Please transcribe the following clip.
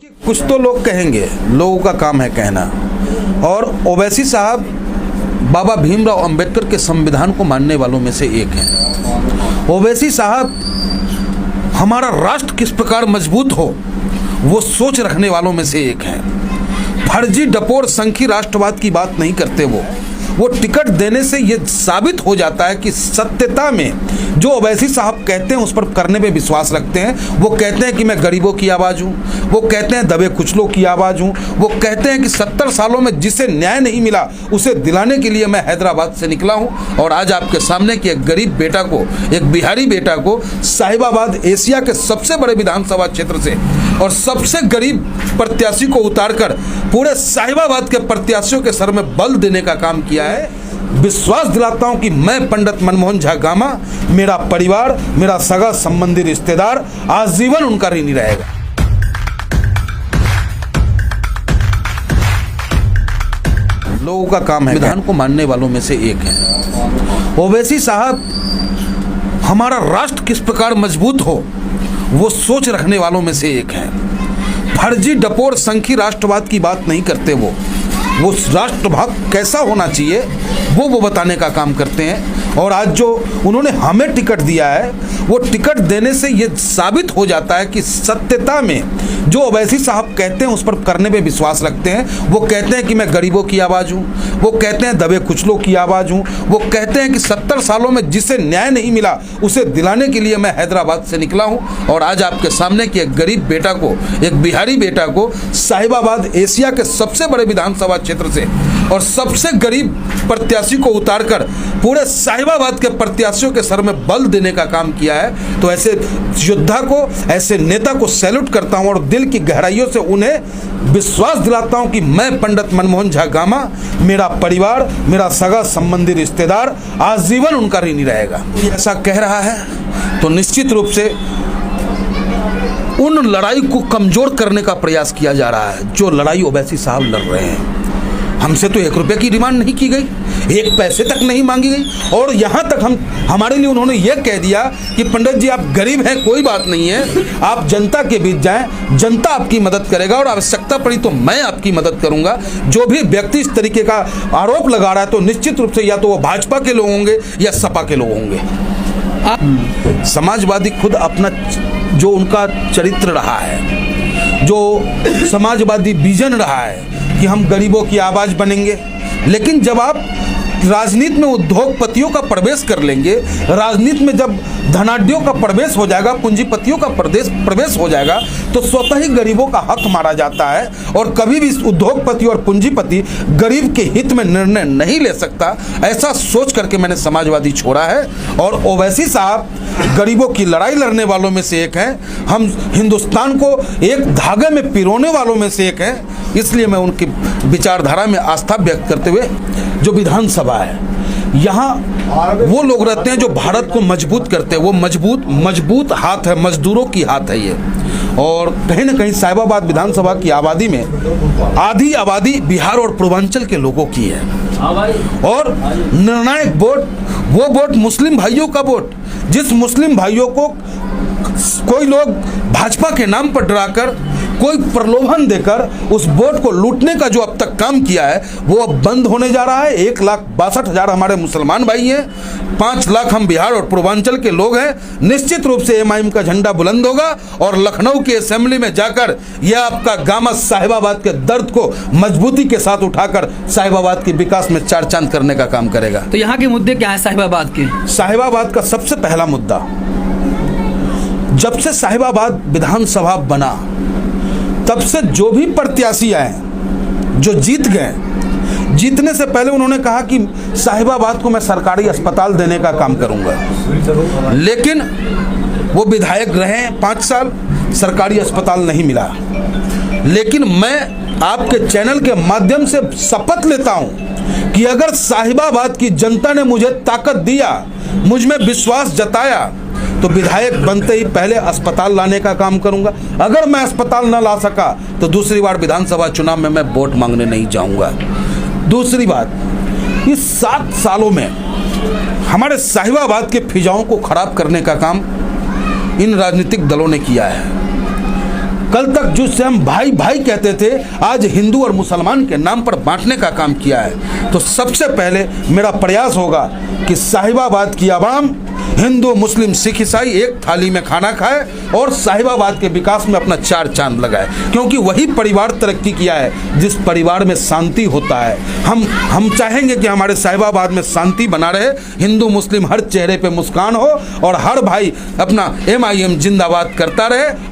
कुछ तो लोग कहेंगे, लोगों का काम है कहना। और ओवैसी साहब बाबा भीमराव अंबेडकर के संविधान को मानने वालों में से एक हैं। ओवैसी साहब हमारा राष्ट्र किस प्रकार मजबूत हो वो सोच रखने वालों में से एक हैं। फर्जी डपोर संखी राष्ट्रवाद की बात नहीं करते वो टिकट देने से ये साबित हो जाता है कि सत्यता में जो ओवैसी साहब कहते हैं उस पर करने पे विश्वास रखते हैं। वो कहते हैं कि मैं गरीबों की आवाज़ हूँ, वो कहते हैं दबे कुचलों की आवाज़ हूँ, वो कहते हैं कि 70 सालों में जिसे न्याय नहीं मिला उसे दिलाने के लिए मैं हैदराबाद से निकला हूँ। और आज आपके सामने कि एक गरीब बेटा को, एक बिहारी बेटा को साहिबाबाद एशिया के सबसे बड़े विधानसभा क्षेत्र से और सबसे गरीब प्रत्याशी को उतारकर पूरे साहिबाबाद के प्रत्याशियों के सर में बल देने का काम किया है। विश्वास दिलाता हूं कि मैं पंडित मनमोहन झा गामा, मेरा परिवार, मेरा सगा संबंधी रिश्तेदार आजीवन उनका ऋणी रहेगा। लोगों का काम है, संविधान को मानने वालों में से एक है। ओवैसी साहब हमारा राष्ट्र किस प्रकार मजबूत हो वो सोच रखने वालों में से एक हैं। फर्जी डपोर संखी राष्ट्रवाद की बात नहीं करते वो राष्ट्रभाव कैसा होना चाहिए वो बताने का काम करते हैं। और आज जो उन्होंने हमें टिकट दिया है वो टिकट देने से ये साबित हो जाता है कि सत्यता में जो ओवैसी साहब कहते हैं उस पर करने पे विश्वास रखते हैं। वो कहते हैं कि मैं गरीबों की आवाज़ हूँ, वो कहते हैं दबे कुचलों की आवाज़ हूँ, वो कहते हैं कि 70 सालों में जिसे न्याय नहीं मिला उसे दिलाने के लिए मैं हैदराबाद से निकला हूँ। और आज आपके सामने कि एक गरीब बेटा को, एक बिहारी बेटा को साहिबाबाद एशिया के सबसे बड़े विधानसभा क्षेत्र से और सबसे गरीब प्रत्याशी को उतारकर पूरे साहिबाबाद के प्रत्याशियों के सर में बल देने का काम किया है। तो ऐसे योद्धा को, ऐसे नेता को सैल्यूट करता हूं और दिल की गहराइयों से उन्हें विश्वास दिलाता हूं कि मैं पंडित मनमोहन झा गामा, मेरा परिवार, मेरा सगा संबंधी रिश्तेदार आजीवन उनका ऋणी रहेगा। ऐसा कह रहा है तो निश्चित रूप से उन लड़ाई को कमजोर करने का प्रयास किया जा रहा है जो लड़ाई ओवैसी साहब लड़ रहे हैं। हमसे तो 1 रुपये की डिमांड नहीं की गई, 1 पैसे तक नहीं मांगी गई। और यहाँ तक हमारे लिए उन्होंने ये कह दिया कि पंडित जी आप गरीब हैं, कोई बात नहीं है, आप जनता के बीच जाएं, जनता आपकी मदद करेगा और आवश्यकता पड़ी तो मैं आपकी मदद करूंगा। जो भी व्यक्ति इस तरीके का आरोप लगा रहा है तो निश्चित रूप से या तो वो भाजपा के लोग होंगे या सपा के लोग होंगे। समाजवादी खुद अपना जो उनका चरित्र रहा है, जो समाजवादी विजन रहा है कि हम गरीबों की आवाज़ बनेंगे, लेकिन जब आप राजनीति में उद्योगपतियों का प्रवेश कर लेंगे, राजनीति में जब धनाढ्यों का प्रवेश हो जाएगा, पूंजीपतियों का प्रवेश हो जाएगा तो स्वतः ही गरीबों का हक मारा जाता है। और कभी भी उद्योगपति और पूंजीपति गरीब के हित में निर्णय नहीं ले सकता। ऐसा सोच करके मैंने समाजवादी छोड़ा है। और ओवैसी साहब गरीबों की लड़ाई लड़ने वालों में से एक हैं। हम हिंदुस्तान को एक धागे में पिरोने वालों में से एक हैं। इसलिए मैं उनकी विचारधारा में आस्था व्यक्त करते हुए, जो विधानसभा है यहाँ वो लोग रहते हैं जो भारत को मजबूत करते हैं, वो मजबूत हाथ है, मजदूरों की हाथ है ये। और कहीं ना कहीं साहिबाबाद विधानसभा की आबादी में आधी आबादी बिहार और पूर्वांचल के लोगों की है। और निर्णायक वोट वो वोट मुस्लिम भाइयों का वोट, जिस मुस्लिम भाइयों को कोई लोग भाजपा के नाम पर डराकर, कोई प्रलोभन देकर उस वोट को लूटने का जो अब तक काम किया है वो अब बंद होने जा रहा है। 1,62,000 हमारे मुसलमान भाई हैं, 5 लाख हम बिहार और पूर्वांचल के लोग हैं। निश्चित रूप से एमआईएम का झंडा बुलंद होगा और लखनऊ की असेंबली में जाकर यह आपका गामा साहिबाबाद के दर्द को मजबूती के साथ उठाकर साहिबाबाद के विकास में 4 चांद करने का काम करेगा। तो यहाँ के मुद्दे क्या है साहिबाबाद के? साहिबाबाद का सबसे पहला मुद्दा, जब से साहिबाबाद विधानसभा बना तब से जो भी प्रत्याशी आए, जो जीत गए, जीतने से पहले उन्होंने कहा कि साहिबाबाद को मैं सरकारी अस्पताल देने का काम करूंगा। लेकिन वो विधायक रहे 5 साल, सरकारी अस्पताल नहीं मिला। लेकिन मैं आपके चैनल के माध्यम से शपथ लेता हूं कि अगर साहिबाबाद की जनता ने मुझे ताकत दिया, मुझ में विश्वास जताया, तो विधायक बनते ही पहले अस्पताल लाने का काम करूंगा। अगर मैं अस्पताल न ला सका तो दूसरी बार विधानसभा चुनाव में मैं वोट मांगने नहीं जाऊंगा। दूसरी बात, इस 7 सालों में हमारे साहिबाबाद के फिजाओं को खराब करने का काम इन राजनीतिक दलों ने किया है। कल तक जिससे हम भाई भाई कहते थे, आज हिंदू और मुसलमान के नाम पर बांटने का काम किया है। तो सबसे पहले मेरा प्रयास होगा कि साहिबाबाद की आवाम हिंदू मुस्लिम सिख ईसाई एक थाली में खाना खाए और साहिबाबाद के विकास में अपना चार चांद लगाए, क्योंकि वही परिवार तरक्की किया है जिस परिवार में शांति होता है। हम चाहेंगे कि हमारे साहिबाबाद में शांति बना रहे, हिंदू मुस्लिम हर चेहरे पे मुस्कान हो और हर भाई अपना MIM जिंदाबाद करता रहे।